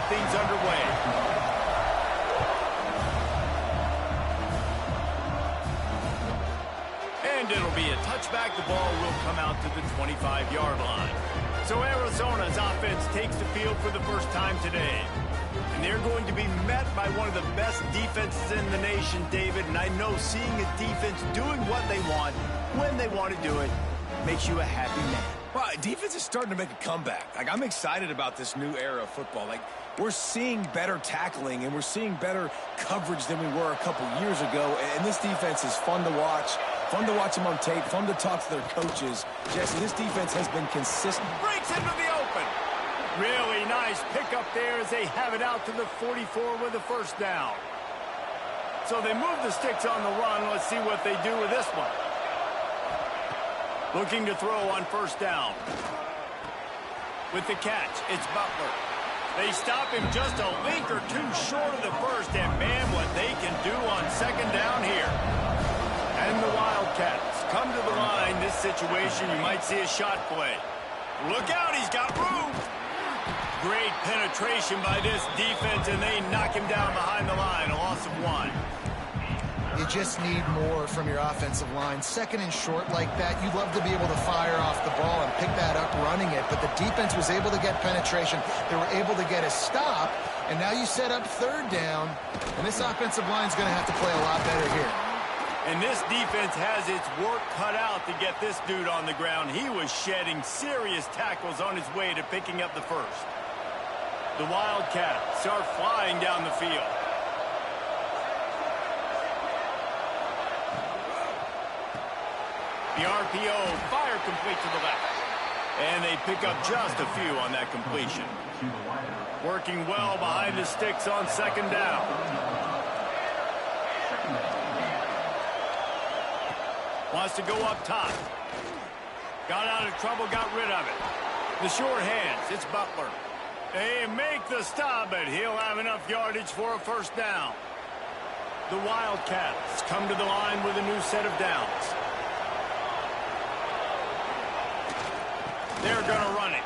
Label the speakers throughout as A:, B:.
A: things underway. And it'll be a touchback. The ball will come out to the 25-yard line. So Arizona's offense takes the field for the first time today. And they're going to be met by one of the best defenses in the nation, David. And I know seeing a defense doing what they want, when they want to do it, makes you a happy man.
B: Well, defense is starting to make a comeback. Like, I'm excited about this new era of football. Like, we're seeing better tackling and we're seeing better coverage than we were a couple years ago. And this defense is fun to watch. Fun to watch them on tape. Fun to talk to their coaches. Jesse, this defense has been consistent.
A: Breaks into the open. Really nice pickup there as they have it out to the 44 with a first down. So they move the sticks on the run. Let's see what they do with this one. Looking to throw on first down. With the catch, it's Butler. They stop him just a link or two short of the first, and man, what they can do on second down here. And the Wildcats come to the line. This situation, you might see a shot play. Look out, he's got room. Great penetration by this defense, and they knock him down behind the line, a loss of 1.
C: You just need more from your offensive line. Second and short like that, you'd love to be able to fire off the ball and pick that up running it, but the defense was able to get penetration. They were able to get a stop, and now you set up third down, and this offensive line is going to have to play a lot better here.
A: And this defense has its work cut out to get this dude on the ground. He was shedding serious tackles on his way to picking up the first. The Wildcats are flying down the field. The RPO, fire complete to the left. And they pick up just a few on that completion. Working well behind the sticks on second down. Wants to go up top. Got out of trouble, got rid of it. The short hands, it's Butler. They make the stop, but he'll have enough yardage for a first down. The Wildcats come to the line with a new set of downs. They're going to run it.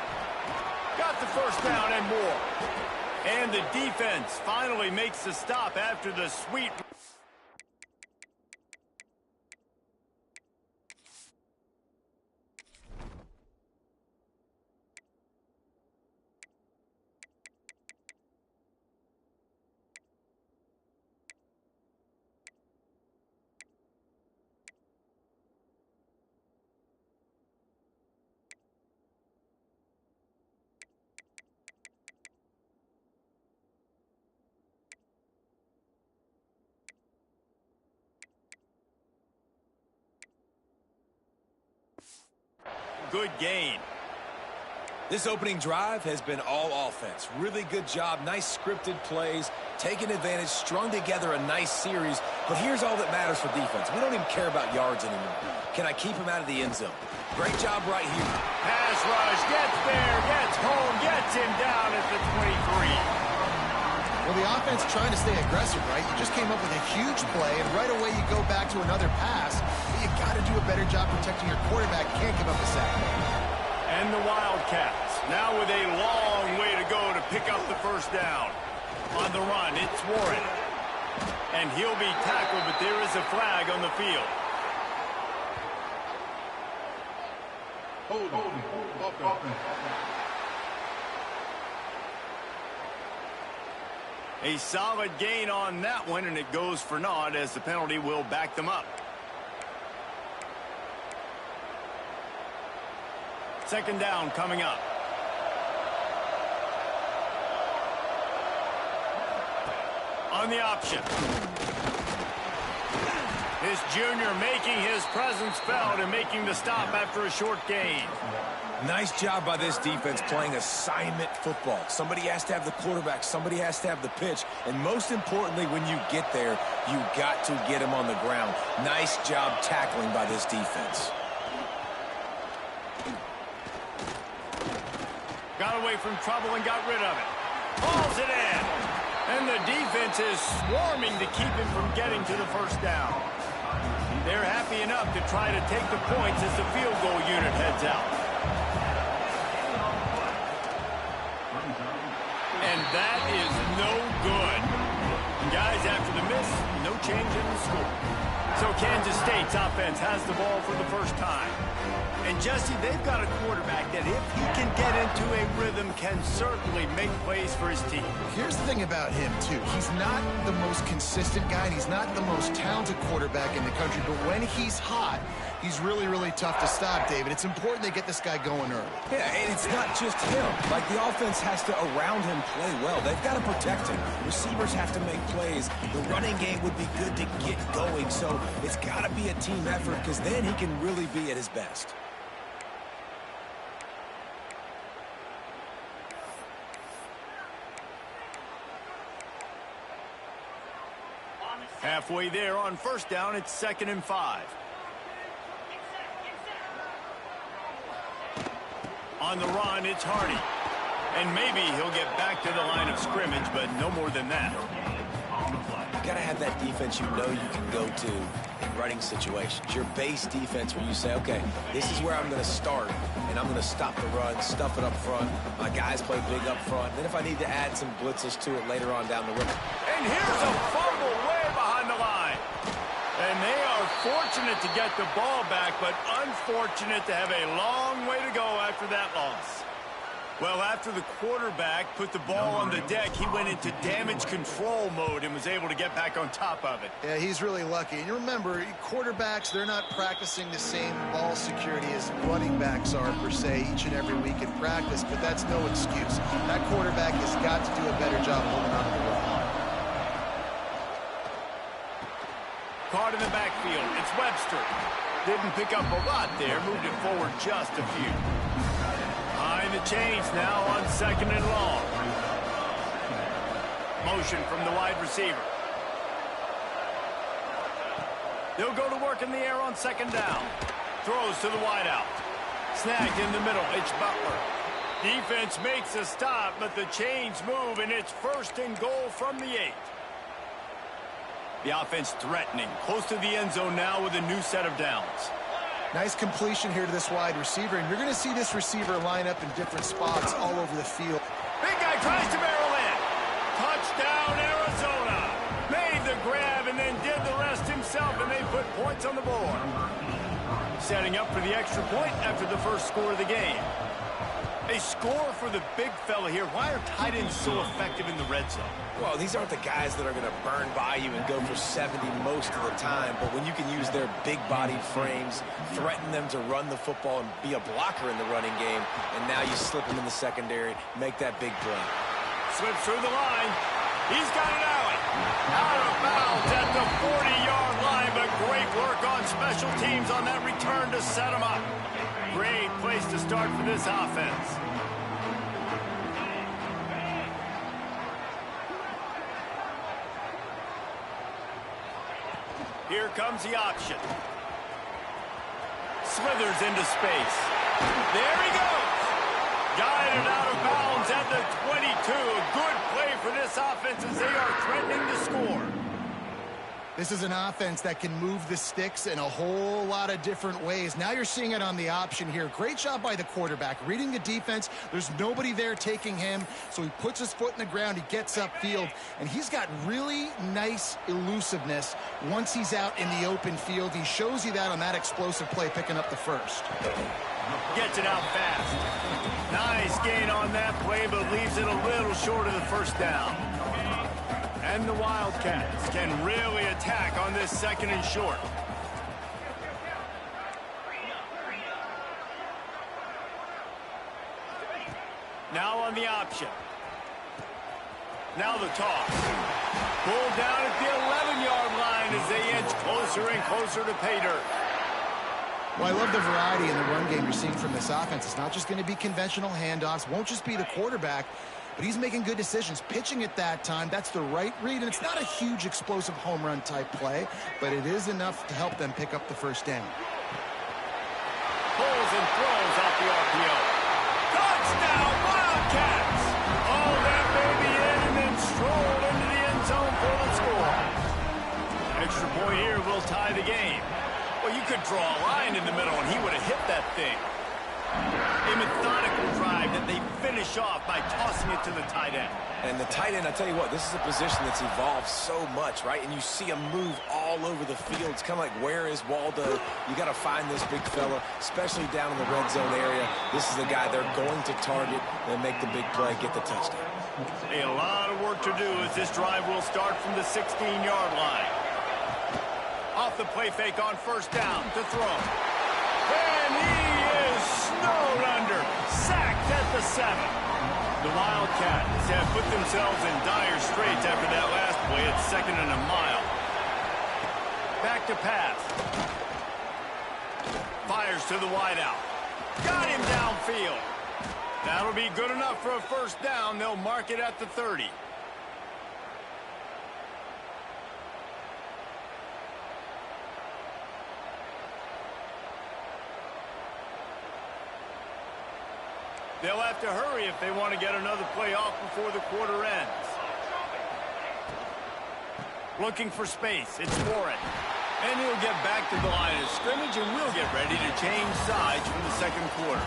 A: Got the first down and more. And the defense finally makes the stop after the sweet... Good gain.
B: This opening drive has been all offense. Really good job. Nice scripted plays. Taking advantage. Strung together a nice series. But here's all that matters for defense. We don't even care about yards anymore. Can I keep him out of the end zone? Great job right here.
A: Pass rush. Gets there. Gets home. Gets him down at the 23.
C: Well, the offense trying to stay aggressive, right? You just came up with a huge play, and right away you go back to another pass. But you got to do a better job protecting your quarterback. Can't give up a sack.
A: And the Wildcats now with a long way to go to pick up the first down. On the run, it's Warren. And he'll be tackled, but there is a flag on the field. A solid gain on that one, and it goes for naught as the penalty will back them up. Second down coming up. On the option. This junior making his presence felt and making the stop after a short gain.
B: Nice job by this defense playing assignment football. Somebody has to have the quarterback. Somebody has to have the pitch. And most importantly, when you get there, you got to get him on the ground. Nice job tackling by this defense.
A: Got away from trouble and got rid of it. Hauls it in. And the defense is swarming to keep him from getting to the first down. They're happy enough to try to take the points as the field goal unit heads out. And That is no good. Guys, after the miss, no change in the score. So Kansas State's offense has the ball for the first time. And, Jesse, they've got a quarterback that if he can get into a rhythm can certainly make plays for his team.
C: Here's the thing about him, too. He's not the most consistent guy, and he's not the most talented quarterback in the country. But when he's hot, he's really, really tough to stop, David. It's important they get this guy going early.
B: Yeah, and it's not just him. Like, the offense has to, around him, play well. They've got to protect him. Receivers have to make plays. The running game would be good to get going. So it's got to be a team effort because then he can really be at his best.
A: Halfway there on first down, it's 2nd and 5. On the run, it's Hardy. And maybe he'll get back to the line of scrimmage, but no more than that.
B: You got to have that defense you know you can go to in running situations. Your base defense where you say, okay, this is where I'm going to start, and I'm going to stop the run, stuff it up front. My guys play big up front. Then if I need to add some blitzes to it later on down the road.
A: And here's a fumble way behind the line. And they are fortunate to get the ball back, but unfortunate to have a long way to go after that loss. Well, after the quarterback put the ball on the deck, he went into damage control mode and was able to get back on top of it.
C: Yeah, he's really lucky. And you remember, quarterbacks, they're not practicing the same ball security as running backs are, per se, each and every week in practice, but that's no excuse. That quarterback has got to do a better job holding on to the ball.
A: Caught in the backfield, it's Webster. Didn't pick up a lot there, moved it forward just a few. Behind the chains now on 2nd and long. Motion from the wide receiver. They'll go to work in the air on 2nd down. Throws to the wideout. Snagged in the middle, it's Butler. Defense makes a stop, but the chains move, and it's 1st and goal from the 8. The offense threatening, close to the end zone now with a new set of downs.
C: Nice completion here to this wide receiver, and you're going to see this receiver line up in different spots all over the field.
A: Big guy tries to barrel in. Touchdown, Arizona. Made the grab and then did the rest himself, and they put points on the board. Setting up for the extra point after the first score of the game. A score for the big fella here. Why are tight ends so effective in the red zone?
B: Well, these aren't the guys that are going to burn by you and go for 70 most of the time, but when you can use their big-bodied frames, threaten them to run the football and be a blocker in the running game, and now you slip them in the secondary, make that big play.
A: Slips through the line. He's got an alley. Out of bounds at the 40-yard line, but great work on special teams on that return to set him up. Great place to start for this offense. Here comes the option. Slithers into space. There he goes. Guided out of bounds at the 22. A good play for this offense as they are threatening to score.
C: This is an offense that can move the sticks in a whole lot of different ways. Now you're seeing it on the option here. Great job by the quarterback. Reading the defense, there's nobody there taking him, so he puts his foot in the ground, he gets upfield, and he's got really nice elusiveness once he's out in the open field. He shows you that on that explosive play, picking up the first.
A: Gets it out fast. Nice gain on that play, but leaves it a little short of the first down. And the Wildcats can really attack on this 2nd and short. Now on the option. Now the toss. Pulled down at the 11-yard line as they inch closer and closer to pay dirt.
C: Well, I love the variety in the run game you're seeing from this offense. It's not just going to be conventional handoffs. Won't just be the quarterback, but he's making good decisions. Pitching at that time, that's the right read, and it's not a huge explosive home run type play, but it is enough to help them pick up the first down.
A: Pulls and throws off the RPO. Touchdown, Wildcats! Oh, that baby in and then strolled into the end zone for the score. Extra point here will tie the game. Well, you could draw a line in the middle, and he would have hit that thing. A methodical drive that they finish off by tossing it to the tight end.
B: And the tight end, I tell you what, this is a position that's evolved so much, right? And you see him move all over the field. It's kind of like, where is Waldo? You got to find this big fella, especially down in the red zone area. This is the guy they're going to target and make the big play, get the touchdown.
A: A lot of work to do as this drive will start from the 16-yard line. Off the play fake on first down to throw. And he is snowed under. Sacked at the 7. The Wildcats have put themselves in dire straits after that last play at 2nd and a mile. Back to pass. Fires to the wideout. Got him downfield. That'll be good enough for a first down. They'll mark it at the 30. They'll have to hurry if they want to get another play off before the quarter ends. Looking for space. It's Warren. And he'll get back to the line of scrimmage, and we'll get ready to change sides for the second quarter.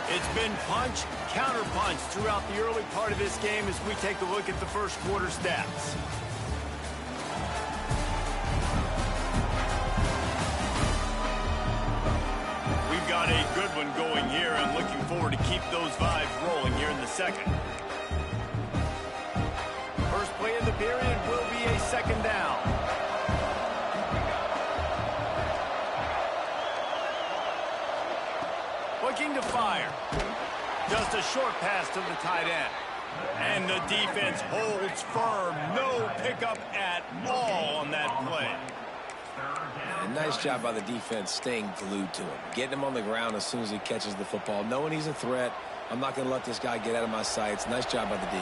A: It's been punch, counter-punch throughout the early part of this game as we take a look at the first quarter stats. We've got a good one going here, and looking forward to keep those vibes rolling here in the second. First play of the period will be a second down. Looking to fire. Just a short pass to the tight end. And the defense holds firm. No pickup at all on that play.
B: And nice job by the defense staying glued to him. Getting him on the ground as soon as he catches the football. Knowing he's a threat. I'm not going to let this guy get out of my sights. Nice job by the D.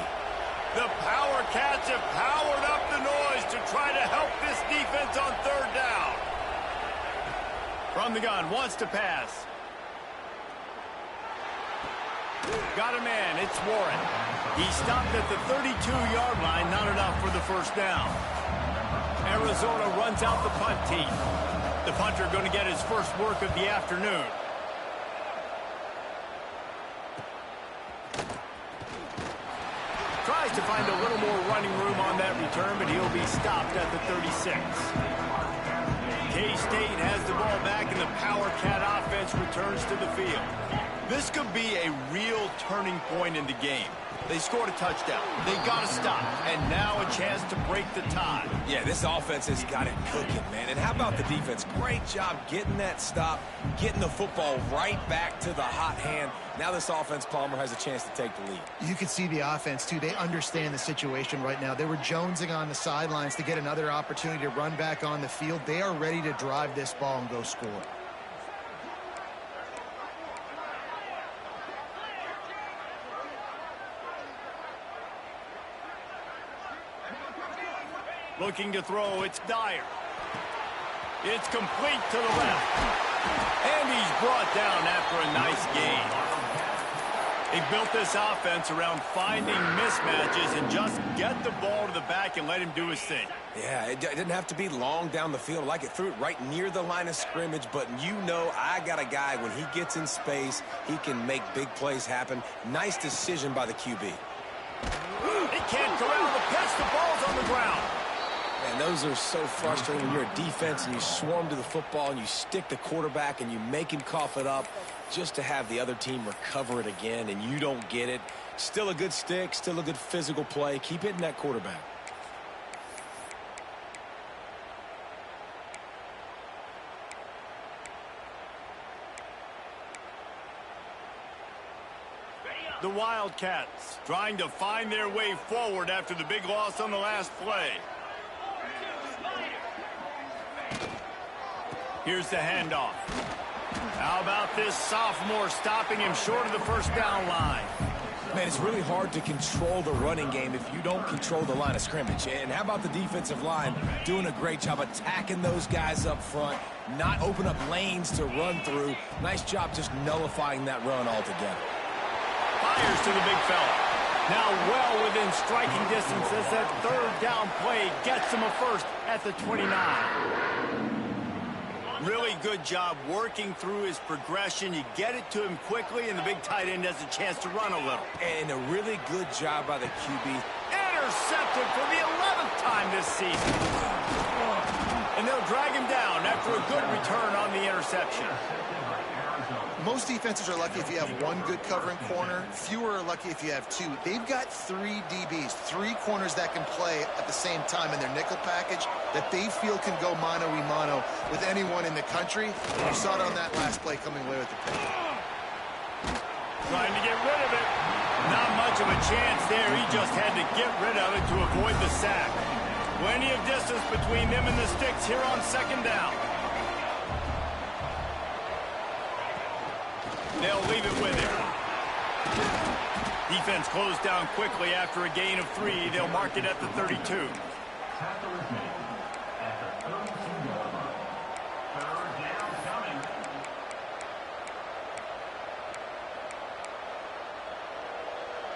A: The Power Cats have powered up the noise to try to help this defense on third down. From the gun, wants to pass. Got a man, it's Warren. He stopped at the 32-yard line, not enough for the first down. Arizona runs out the punt team. The punter going to get his first work of the afternoon. Tries to find a little more running room on that return, but he'll be stopped at the 36. K-State has the ball back, and the Power Cat offense returns to the field. This could be a real turning point in the game. They scored a touchdown. They got to stop. And now a chance to break the tie.
B: Yeah, this offense has got it cooking, man. And how about the defense? Great job getting that stop, getting the football right back to the hot hand. Now this offense, Palmer, has a chance to take the lead.
C: You can see the offense, too. They understand the situation right now. They were jonesing on the sidelines to get another opportunity to run back on the field. They are ready to drive this ball and go score.
A: Looking to throw, it's Dyer. It's complete to the left. And he's brought down after a nice gain. They built this offense around finding mismatches and just get the ball to the back and let him do his thing.
B: Yeah, it didn't have to be long down the field. Like it threw it right near the line of scrimmage, but you know I got a guy, when he gets in space, he can make big plays happen. Nice decision by the QB.
A: He can't corral the pitch. The ball's on the ground.
B: And those are so frustrating when you're a defense and you swarm to the football and you stick the quarterback and you make him cough it up just to have the other team recover it again and you don't get it. Still a good stick, still a good physical play. Keep hitting that quarterback.
A: The Wildcats trying to find their way forward after the big loss on the last play. Here's the handoff. How about this sophomore stopping him short of the first down line?
B: Man, it's really hard to control the running game if you don't control the line of scrimmage. And how about the defensive line doing a great job attacking those guys up front, not open up lanes to run through. Nice job just nullifying that run altogether.
A: Fires to the big fella. Now well within striking distance as that third down play gets him a first at the 29. Really good job working through his progression. You get it to him quickly, and the big tight end has a chance to run a little.
B: And a really good job by the QB.
A: Intercepted for the 11th time this season. And they'll drag him down after a good return on the interception.
C: Most defenses are lucky if you have one good covering corner. Fewer are lucky if you have two. They've got 3 DBs, 3 corners that can play at the same time in their nickel package that they feel can go mano-a-mano with anyone in the country. You saw it on that last play coming away with the pick.
A: Trying to get rid of it. Not much of a chance there. He just had to get rid of it to avoid the sack. Plenty of distance between them and the sticks here on second down. They'll leave it with him. Defense closed down quickly after a gain of 3. They'll mark it at the 32.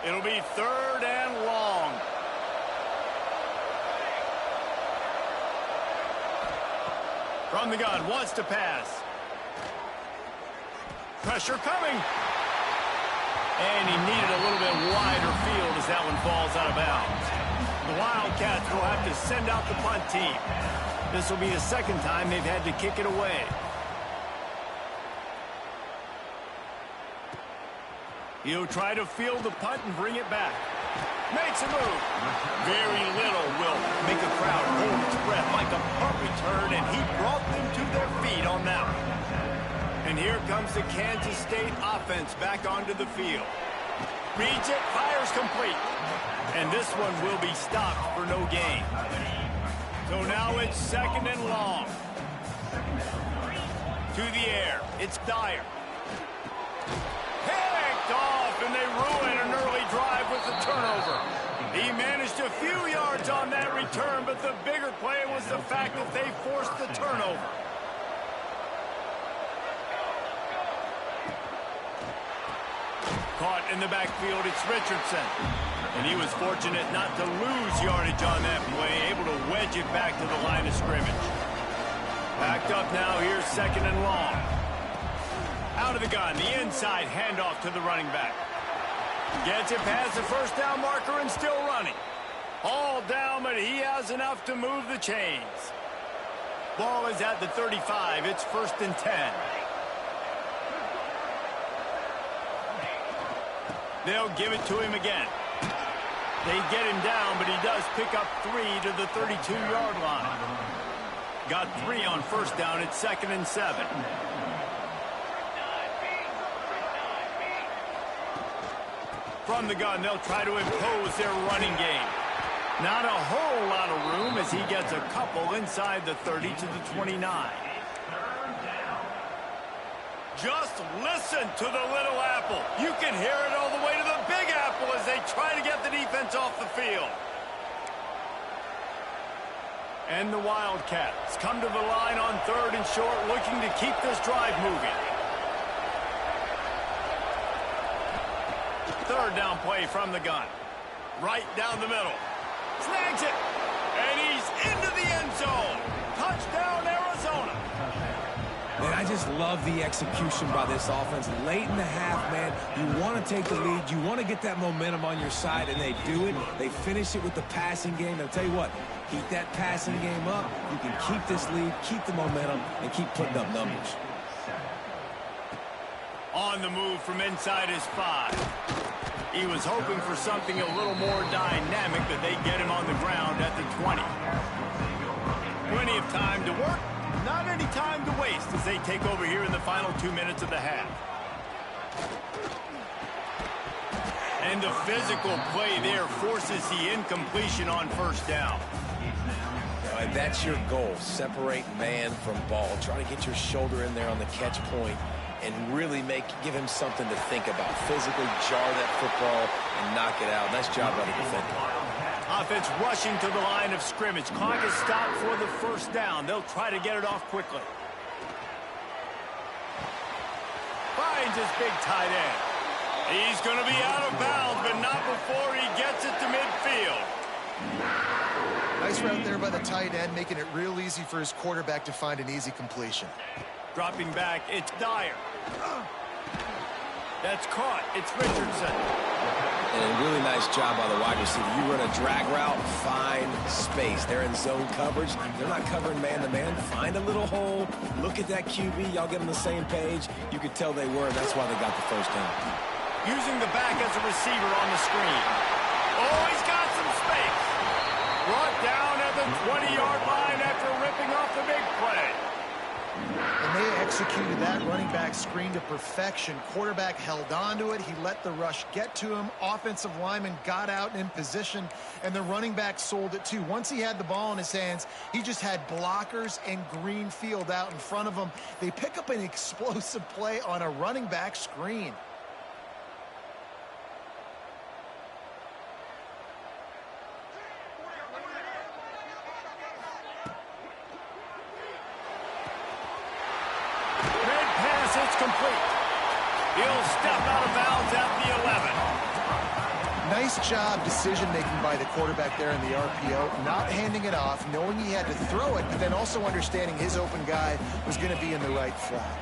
A: It'll be 3rd and long. From the gun, wants to pass. Pressure coming. And he needed a little bit wider field as that one falls out of bounds. The Wildcats will have to send out the punt team. This will be the 2nd time they've had to kick it away. He'll try to field the punt and bring it back. Makes a move. Very little will make a crowd hold its breath like a punt return, and he brought them to their feet on that one. And here comes the Kansas State offense back onto the field. Reads it, fires complete. And this one will be stopped for no gain. So now it's 2nd and long. To the air, it's Dyer. Picked off, and they ruin an early drive with the turnover. He managed a few yards on that return, but the bigger play was the fact that they forced the turnover. Caught in the backfield, it's Richardson. And he was fortunate not to lose yardage on that play, able to wedge it back to the line of scrimmage. Backed up now, here's 2nd and long. Out of the gun, the inside handoff to the running back. Gets it past the 1st down marker and still running. All down, but he has enough to move the chains. Ball is at the 35, it's 1st and 10. They'll give it to him again. They get him down, but he does pick up 3 to the 32-yard line. Got 3 on 1st down. It's 2nd and 7. From the gun, they'll try to impose their running game. Not a whole lot of room as he gets a couple inside the 30 to the 29. Just listen to the little apple. You can hear it all the way to the big apple as they try to get the defense off the field. And the Wildcats come to the line on 3rd and short, looking to keep this drive moving. 3rd down play from the gun. Right down the middle. Snags it. And he's into the end zone. Touchdown, Arizona.
B: Man, I just love the execution by this offense. Late in the half, man, you want to take the lead. You want to get that momentum on your side, and they do it. They finish it with the passing game. I'll tell you what, keep that passing game up. You can keep this lead, keep the momentum, and keep putting up numbers.
A: On the move from inside his 5. He was hoping for something a little more dynamic, but they get him on the ground at the 20. Plenty of time to work. Not any time to waste as they take over here in the final 2 minutes of the half. And the physical play there forces the incompletion on 1st down.
B: And that's your goal. Separate man from ball. Try to get your shoulder in there on the catch point and really give him something to think about. Physically jar that football and knock it out. Nice job by the defender.
A: Offense rushing to the line of scrimmage. Clock is stopped for the 1st down. They'll try to get it off quickly. Finds his big tight end. He's going to be out of bounds, but not before he gets it to midfield.
C: Nice route there by the tight end, making it real easy for his quarterback to find an easy completion.
A: Dropping back, it's Dyer. That's caught. It's Richardson.
B: And a really nice job by the wide receiver. You run a drag route, find space. They're in zone coverage. They're not covering man-to-man. Find a little hole. Look at that QB. Y'all get on the same page. You could tell they were, and that's why they got the first down.
A: Using the back as a receiver on the screen. Oh, he's got some space. Brought down at the 20-yard line after ripping off the big play.
C: And they executed that running back screen to perfection. Quarterback held on to it. He let the rush get to him. Offensive lineman got out in position, and the running back sold it too. Once he had the ball in his hands, he just had blockers and green field out in front of him. They pick up an explosive play on a running back screen.
A: It's complete. He'll step out of bounds at the 11.
C: Nice job decision-making by the quarterback there in the RPO, not handing it off, knowing he had to throw it, but then also understanding his open guy was going to be in the right flat.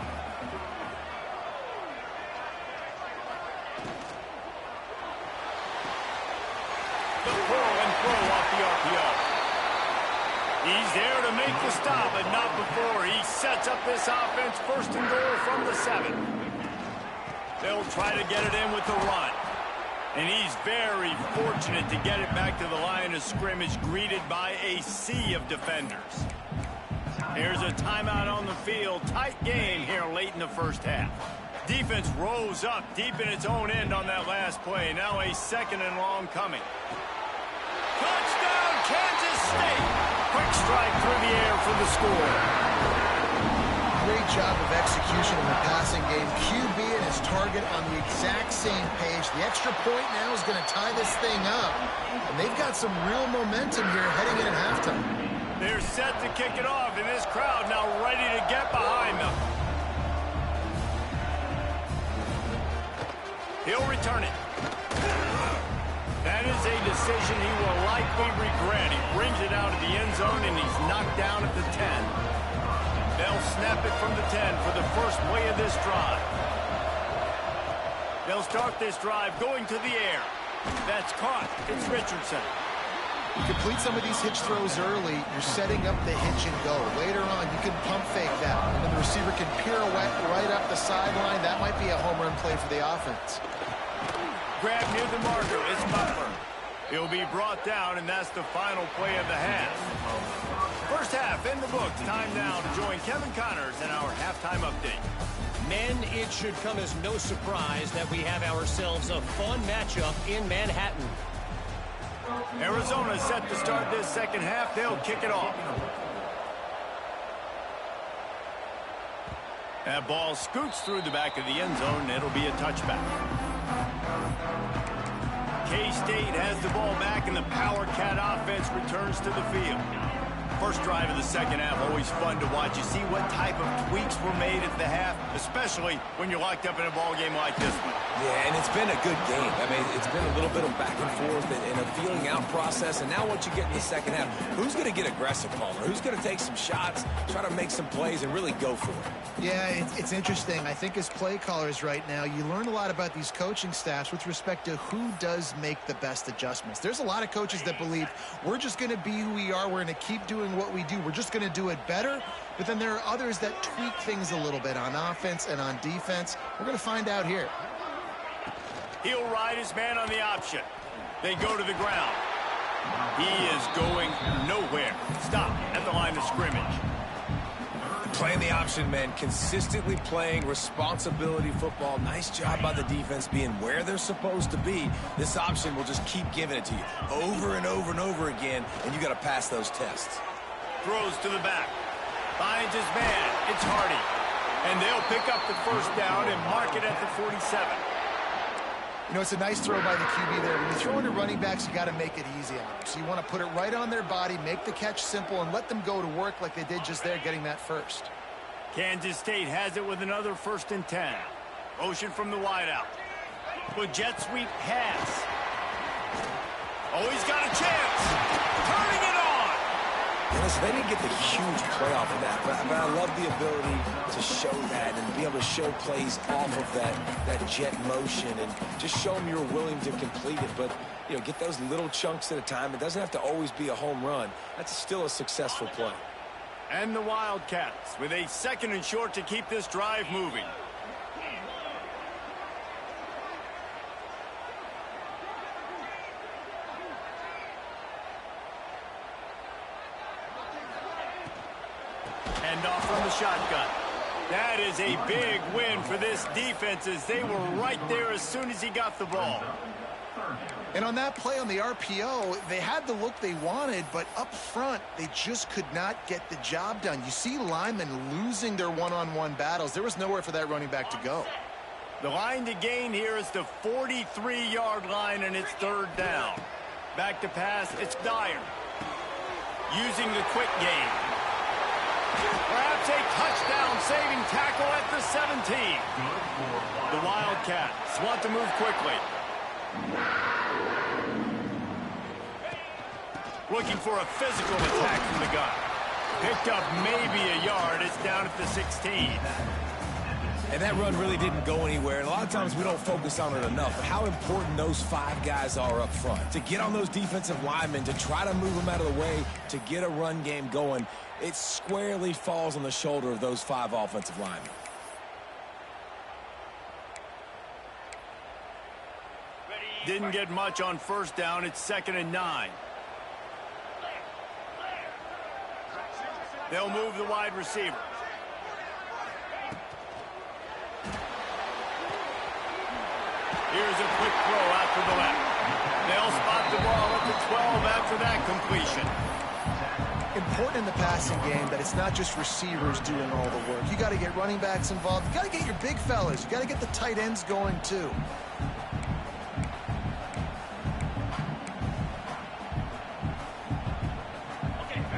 A: The pull and throw off the RPO. He's there to make the stop, but not before he sets up this offense first and goal from the 7. They'll try to get it in with the run. And he's very fortunate to get it back to the line of scrimmage, greeted by a sea of defenders. Here's a timeout on the field. Tight game here late in the first half. Defense rose up deep in its own end on that last play. Now a 2nd and long coming. Touchdown, Kansas State! Quick strike through the air for the score.
C: Great job of execution in the passing game. QB and his target on the exact same page. The extra point now is going to tie this thing up. And they've got some real momentum here heading in at halftime.
A: They're set to kick it off, and this crowd now ready to get behind them. He'll return it. That is a decision he will likely regret. He brings it out of the end zone, and he's knocked down at the 10. They'll snap it from the 10 for the first play of this drive. They'll start this drive going to the air. That's caught. It's Richardson.
C: You complete some of these hitch throws early, you're setting up the hitch and go. Later on, you can pump fake that, and then the receiver can pirouette right up the sideline. That might be a home run play for the offense.
A: Grab near the marker. It's Butler. He'll be brought down, and that's the final play of the half. First half in the books. Time now to join Kevin Connors in our halftime update.
D: Men, it should come as no surprise that we have ourselves a fun matchup in Manhattan.
A: Arizona set to start this second half. They'll kick it off. That ball scoots through the back of the end zone, and it'll be a touchback. K-State has the ball back, and the Power Cat offense returns to the field. First drive of the second half, always fun to watch. You see what type of tweaks were made at the half, especially when you're locked up in a ball game like this one.
B: Yeah, and it's been a good game. I mean, it's been a little bit of back and forth and a feeling out process. And now once you get in the second half, who's going to get aggressive, Palmer? Who's going to take some shots, try to make some plays, and really go for it?
C: Yeah, it's interesting. I think as play callers right now, you learn a lot about these coaching staffs with respect to who does make the best adjustments. There's a lot of coaches that believe we're just going to be who we are. We're going to keep doing what we do. We're just going to do it better. But then there are others that tweak things a little bit on offense and on defense. We're going to find out here.
A: He'll ride his man on the option. They go to the ground. He is going nowhere. Stop at the line of scrimmage.
B: Playing the option, man. Consistently playing responsibility football. Nice job by the defense being where they're supposed to be. This option will just keep giving it to you over and over and over again, and you got to pass those tests.
A: Throws to the back. Finds his man. It's Hardy. And they'll pick up the first down and mark it at the 47.
C: You know, it's a nice throw by the QB there. When you throw into running backs, you got to make it easy on them. So you want to put it right on their body, make the catch simple, and let them go to work like they did just there, getting that first.
A: Kansas State has it with another 1st and 10. Motion from the wideout. With jet sweep pass. Oh, he's got a chance. Turning it on.
B: Listen, they didn't get the huge play off of that, but I love the ability to show that and be able to show plays off of that jet motion and just show them you're willing to complete it. But, you know, get those little chunks at a time. It doesn't have to always be a home run. That's still a successful play.
A: And the Wildcats with a 2nd and short to keep this drive moving. And off from the shotgun. That is a big win for this defense as they were right there as soon as he got the ball.
C: And on that play on the RPO, they had the look they wanted, but up front, they just could not get the job done. You see linemen losing their one-on-one battles. There was nowhere for that running back to go.
A: The line to gain here is the 43-yard line, and it's 3rd down. Back to pass, it's Dyer. Using the quick game. Perhaps a touchdown-saving tackle at the 17. The Wildcats want to move quickly. Looking for a physical attack from the gun. Picked up maybe a yard. It's down at the 16.
B: And that run really didn't go anywhere. And a lot of times we don't focus on it enough. But how important those 5 guys are up front. To get on those defensive linemen, to try to move them out of the way, to get a run game going, it squarely falls on the shoulder of those 5 offensive linemen.
A: Didn't get much on 1st down. It's 2nd and 9. They'll move the wide receiver. Here's a quick throw out to the left. They'll spot the ball at the 12 after that completion.
C: Important in the passing game that it's not just receivers doing all the work. You got to get running backs involved. You got to get your big fellas. You got to get the tight ends going too.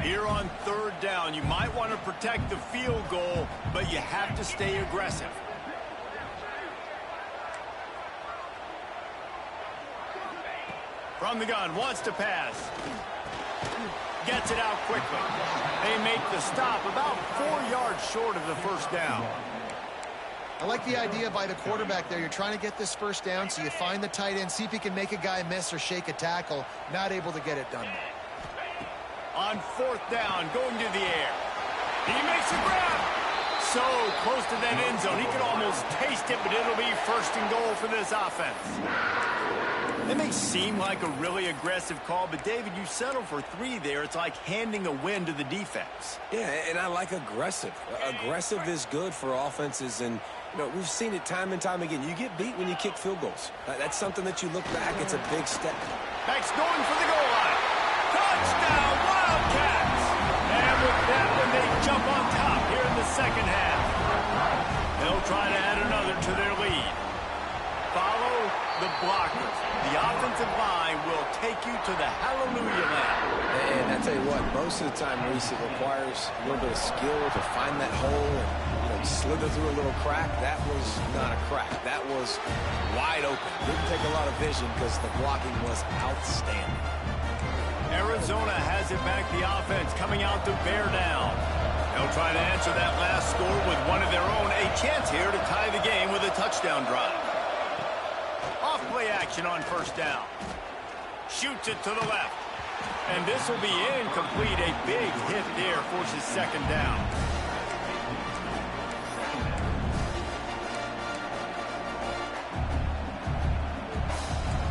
A: Here on 3rd down, you might want to protect the field goal, but you have to stay aggressive. From the gun, wants to pass. Gets it out quickly. They make the stop about 4 yards short of the 1st down.
C: I like the idea by the quarterback there. You're trying to get this 1st down, so you find the tight end, see if he can make a guy miss or shake a tackle. Not able to get it done there.
A: On 4th down, going to the air. He makes a grab. So close to that end zone. He could almost taste it, but it'll be 1st and goal for this offense. It may seem like a really aggressive call, but David, you settle for 3 there. It's like handing a win to the defense.
B: Yeah, and I like aggressive. Aggressive is good for offenses, and you know, we've seen it time and time again. You get beat when you kick field goals. That's something that you look back, it's a big step.
A: Back's going for the goal line. Touchdown, Wildcats! And with that one, they jump on top here in the 2nd half. They'll try to add another to their lead. Follow the blockers. The offensive line will take you to the hallelujah lap.
B: And I tell you what, most of the time, Reese, it requires a little bit of skill to find that hole and slither through a little crack. That was not a crack. That was wide open. Didn't take a lot of vision because the blocking was outstanding.
A: Arizona has it back, the offense coming out to bear down. They'll try to answer that last score with one of their own. A chance here to tie the game with a touchdown drive. Off play action on 1st down. Shoots it to the left. And this will be incomplete. A big hit there forces 2nd down.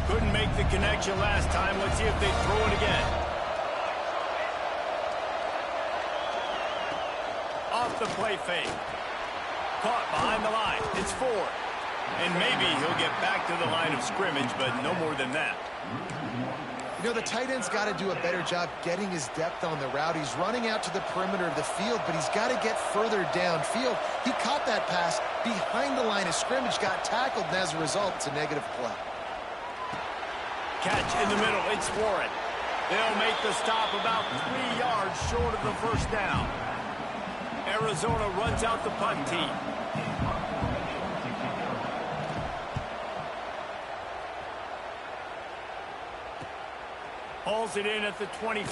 A: Couldn't make the connection last time. Let's see if they throw it again. Off the play fake. Caught behind the line. It's 4. And maybe he'll get back to the line of scrimmage, but no more than that.
C: You know, the tight end's got to do a better job getting his depth on the route. He's running out to the perimeter of the field, but he's got to get further downfield. He caught that pass behind the line of scrimmage, got tackled, and as a result, it's a negative play.
A: Catch in the middle. It's Warren. They'll make the stop about 3 yards short of the 1st down. Arizona runs out the punt team. Hauls it in at the 25.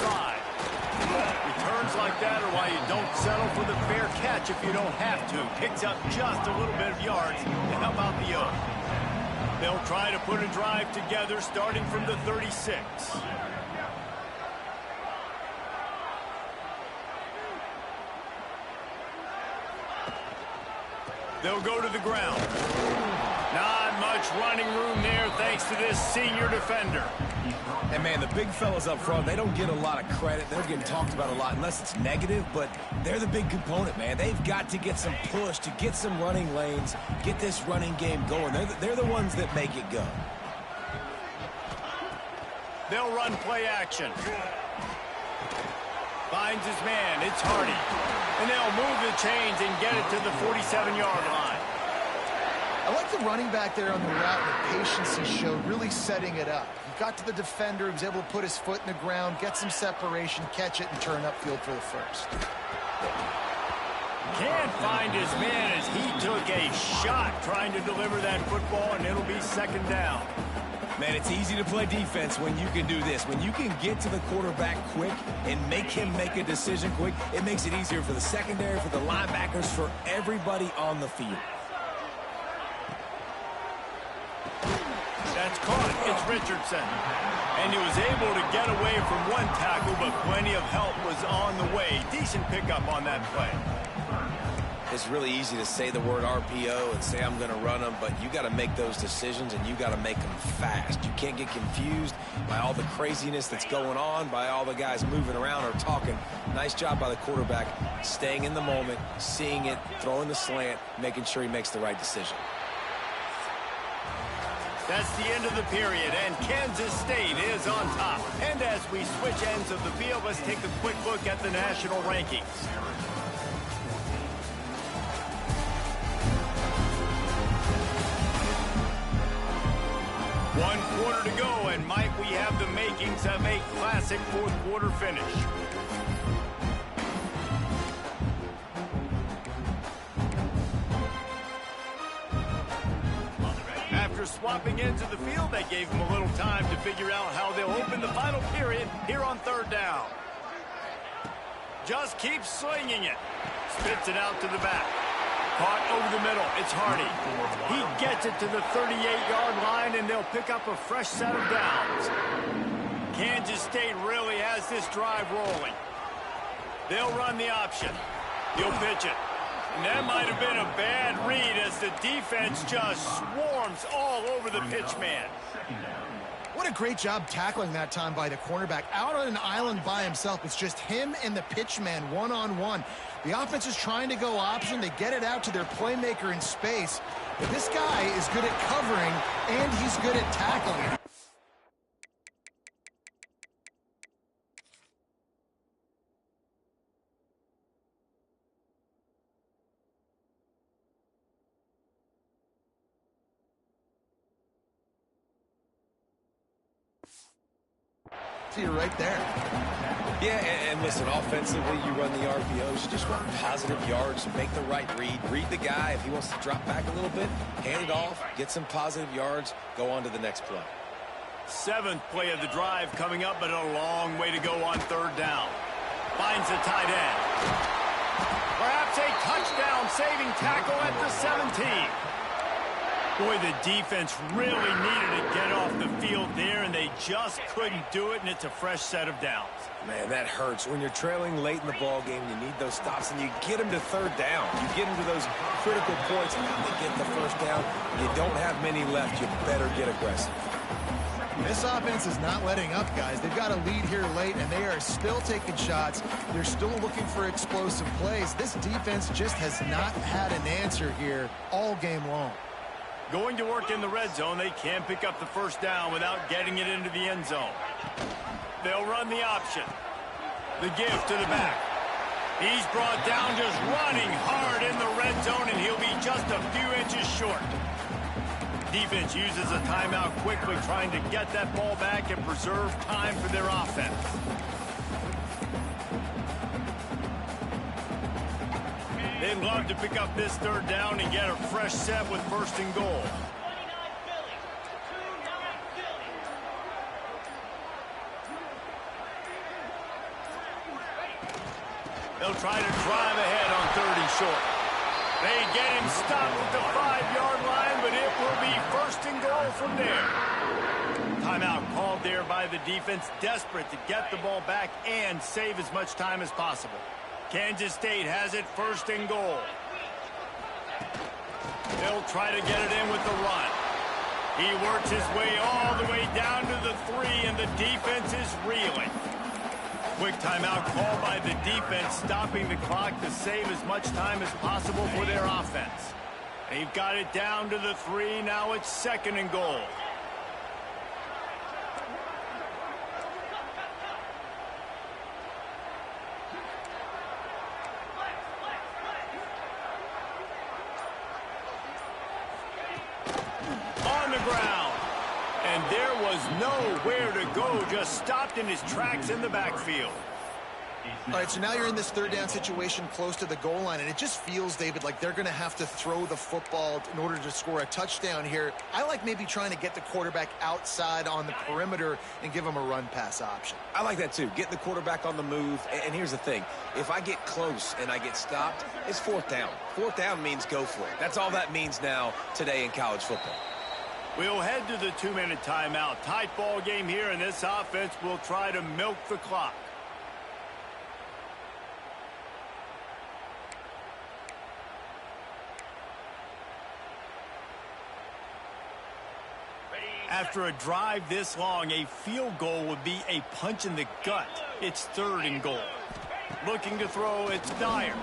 A: Returns like like that are why you don't settle for the fair catch if you don't have to. Picks up just a little bit of yards to help out the yoke. They'll try to put a drive together starting from the 36. They'll go to the ground. Not much running room there thanks to this senior defender.
B: And, man, the big fellas up front, they don't get a lot of credit. They're getting talked about a lot unless it's negative, but they're the big component, man. They've got to get some push to get some running lanes, get this running game going. They're the ones that make it go.
A: They'll run play action. Finds his man. It's Hardy. And they'll move the chains and get it to the 47-yard line.
C: I like the running back there on the route and the patience he showed, really setting it up. He got to the defender, he was able to put his foot in the ground, get some separation, catch it, and turn upfield for the first.
A: Can't find his man as he took a shot trying to deliver that football, and it'll be second down.
B: Man, it's easy to play defense when you can do this. When you can get to the quarterback quick and make him make a decision quick, it makes it easier for the secondary, for the linebackers, for everybody on the field.
A: That's caught. It's Richardson. And he was able to get away from one tackle, but plenty of help was on the way. Decent pickup on that play.
B: It's really easy to say the word RPO and say I'm going to run them, but you got to make those decisions and you got to make them fast. You can't get confused by all the craziness that's going on, by all the guys moving around or talking. Nice job by the quarterback, staying in the moment, seeing it, throwing the slant, making sure he makes the right decision.
A: That's the end of the period, and Kansas State is on top. And as we switch ends of the field, let's take a quick look at the national rankings. One quarter to go, and might we have the makings of a classic fourth quarter finish. After swapping into the field, that gave them a little time to figure out how they'll open the final period here on third down. Just keeps slinging it. Spits it out to the back. Caught over the middle. It's Hardy. He gets it to the 38-yard line, and they'll pick up a fresh set of downs. Kansas State really has this drive rolling. They'll run the option. He'll pitch it. And that might have been a bad read as the defense just swarms all over the pitch man.
C: What a great job tackling that time by the cornerback. Out on an island by himself. It's just him and the pitch man one-on-one. The offense is trying to go option. They get it out to their playmaker in space. But this guy is good at covering, and he's good at tackling. You're right there.
B: Yeah, and listen, offensively, you run the RPOs, you just run positive yards, make the right read the guy. If he wants to drop back a little bit, hand it off, get some positive yards, go on to the next play.
A: Seventh play of the drive coming up, but a long way to go on third down. Finds the tight end. Perhaps a touchdown-saving tackle at the 17. Boy, the defense really needed to get off the field there, and they just couldn't do it, and it's a fresh set of downs.
B: Man, that hurts. When you're trailing late in the ball game, you need those stops, and you get them to third down. You get them to those critical points, and now they get the first down. You don't have many left. You better get aggressive.
C: This offense is not letting up, guys. They've got a lead here late, and they are still taking shots. They're still looking for explosive plays. This defense just has not had an answer here all game long.
A: Going to work in the red zone, they can't pick up the first down without getting it into the end zone. They'll run the option. The give to the back. He's brought down just running hard in the red zone, and he'll be just a few inches short. Defense uses a timeout quickly, trying to get that ball back and preserve time for their offense. They'd love to pick up this third down and get a fresh set with first and goal. They'll try to drive ahead on 30 short. They get him stopped at the 5-yard line, but it will be first and goal from there. Timeout called there by the defense, desperate to get the ball back and save as much time as possible. Kansas State has it first and goal. They'll try to get it in with the run. He works his way all the way down to the 3, and the defense is reeling. Quick timeout called by the defense, stopping the clock to save as much time as possible for their offense. They've got it down to the 3. Now it's second and goal. On the ground. And there was nowhere to go, just stopped in his tracks in the backfield.
C: All right, so now you're in this third down situation close to the goal line, and it just feels, David, like they're going to have to throw the football in order to score a touchdown here. I like maybe trying to get the quarterback outside on the perimeter and give him a run-pass option.
B: I like that too. Getting the quarterback on the move. And here's the thing. If I get close and I get stopped, it's fourth down. Fourth down means go for it. That's all that means now today in college football.
A: We'll head to the 2-minute timeout. Tight ball game here, and this offense will try to milk the clock. After a drive this long, a field goal would be a punch in the gut. It's third and goal. Looking to throw, it's Dyer.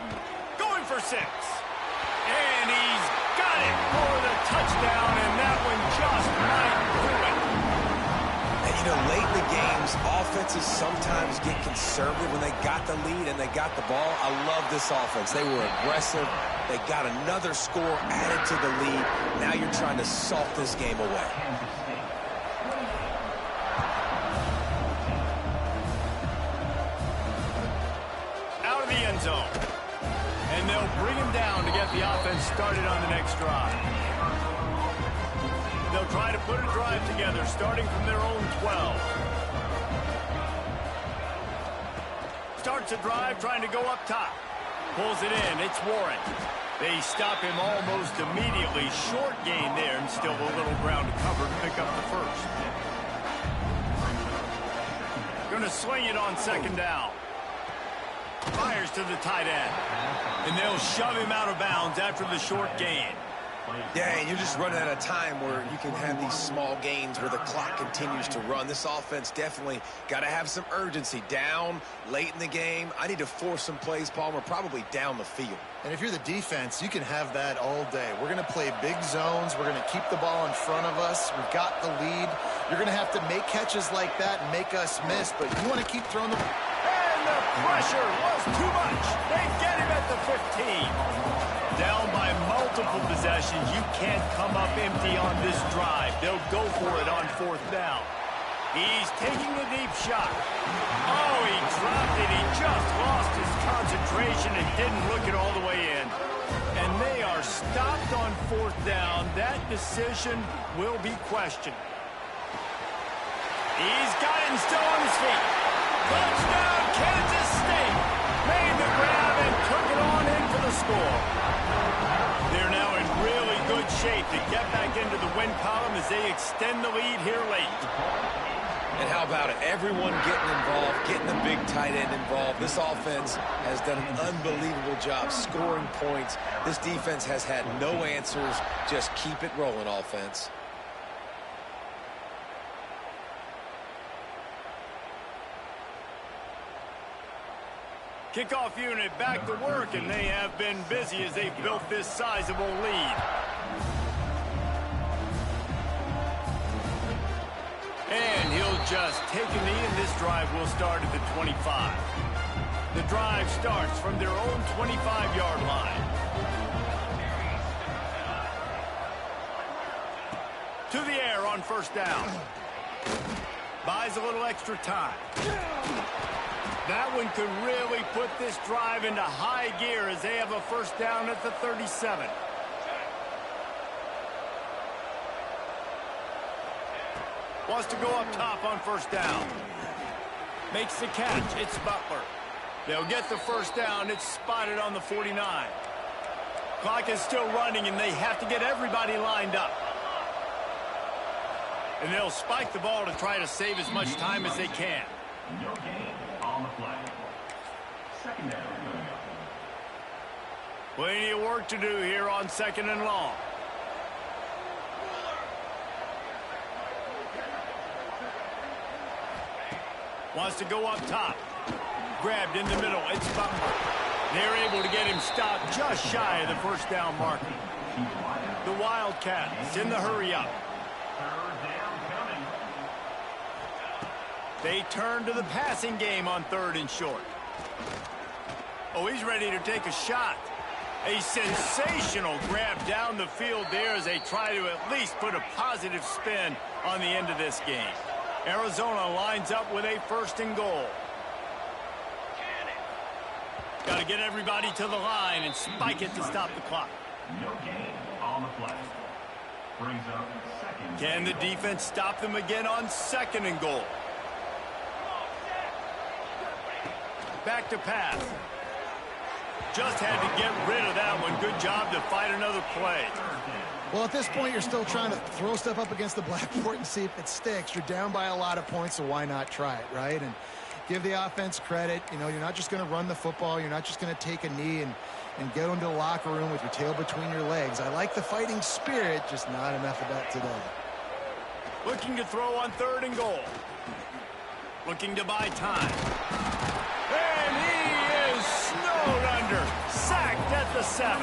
A: Going for 6. And he's got it for the touchdown, and that one just might do it.
B: And, you know, late in the games, offenses sometimes get conservative when they got the lead and they got the ball. I love this offense. They were aggressive. They got another score added to the lead. Now you're trying to salt this game away.
A: Out of the end zone. And they'll bring him down to get the offense started on the next drive. They'll try to put a drive together, starting from their own 12. Starts a drive, trying to go up top. Pulls it in. It's Warren. They stop him almost immediately. Short gain there, and still a little ground to cover to pick up the first. Going to swing it on second down. Fires to the tight end. And they'll shove him out of bounds after the short gain.
B: Yeah, and you're just running out of time where you can have these small gains where the clock continues to run. This offense definitely got to have some urgency. Down late in the game, I need to force some plays, Palmer, probably down the field.
C: And if you're the defense, you can have that all day. We're going to play big zones. We're going to keep the ball in front of us. We've got the lead. You're going to have to make catches like that and make us miss, but you want to keep throwing the...
A: And the pressure was too much. They get him at the 15. Down by multiple possessions. You can't come up empty on this drive. They'll go for it on fourth down. He's taking a deep shot. Oh, he dropped it. He just lost his concentration and didn't look it all the way in. And they are stopped on fourth down. That decision will be questioned. He's got him still on his feet. Touchdown, Kansas State. Made the grab and took it on in for the score. They're now in really good shape to get back into the win column as they extend the lead here late.
B: And how about it? Everyone getting involved, getting the big tight end involved. This offense has done an unbelievable job scoring points. This defense has had no answers. Just keep it rolling, offense.
A: Kickoff unit back to work, and they have been busy as they've built this sizable lead. And he'll just take a knee, and this drive will start at the 25. The drive starts from their own 25-yard line. To the air on first down. Buys a little extra time. That one could really put this drive into high gear as they have a first down at the 37. Wants to go up top on first down. Makes the catch. It's Butler. They'll get the first down. It's spotted on the 49. Clock is still running, and they have to get everybody lined up. And they'll spike the ball to try to save as much time as they can.
E: No gain on the play. Second down.
A: Plenty of work to do here on second and long. Wants to go up top. Grabbed in the middle. It's Butler. They're able to get him stopped just shy of the first down marker. The Wildcats in the hurry up. They turn to the passing game on third and short. Oh, he's ready to take a shot. A sensational grab down the field there as they try to at least put a positive spin on the end of this game. Arizona lines up with a first and goal. Got to get everybody to the line and spike it to stop the clock.
E: No gain on the play. Brings up second.
A: Can the defense stop them again on second and goal? Back to pass. Just had to get rid of that one. Good job to fight another play.
C: Well, at this point, you're still trying to throw stuff up against the blackboard and see if it sticks. You're down by a lot of points, so why not try it, right? And give the offense credit. You know, you're not just going to run the football. You're not just going to take a knee and get into the locker room with your tail between your legs. I like the fighting spirit, just not enough of that today.
A: Looking to throw on third and goal. Looking to buy time. And he is snowed under. Sacked at the 7.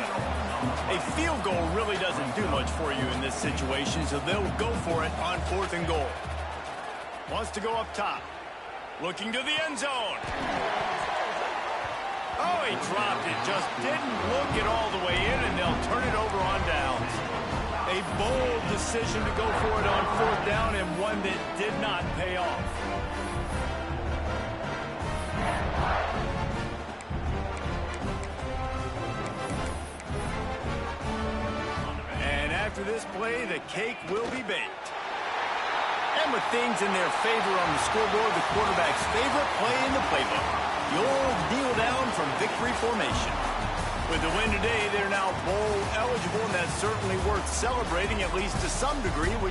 A: A field goal really doesn't do much for you in this situation, so they'll go for it on fourth and goal. Wants to go up top. Looking to the end zone. Oh, he dropped it. Just didn't look it all the way in, and they'll turn it over on downs. A bold decision to go for it on fourth down, and one that did not pay off. And after this play, the cake will be baked. And with things in their favor on the scoreboard, the quarterback's favorite play in the playbook, the old kneel down from victory formation. With the win today, they're now bowl eligible, and that's certainly worth celebrating, at least to some degree, when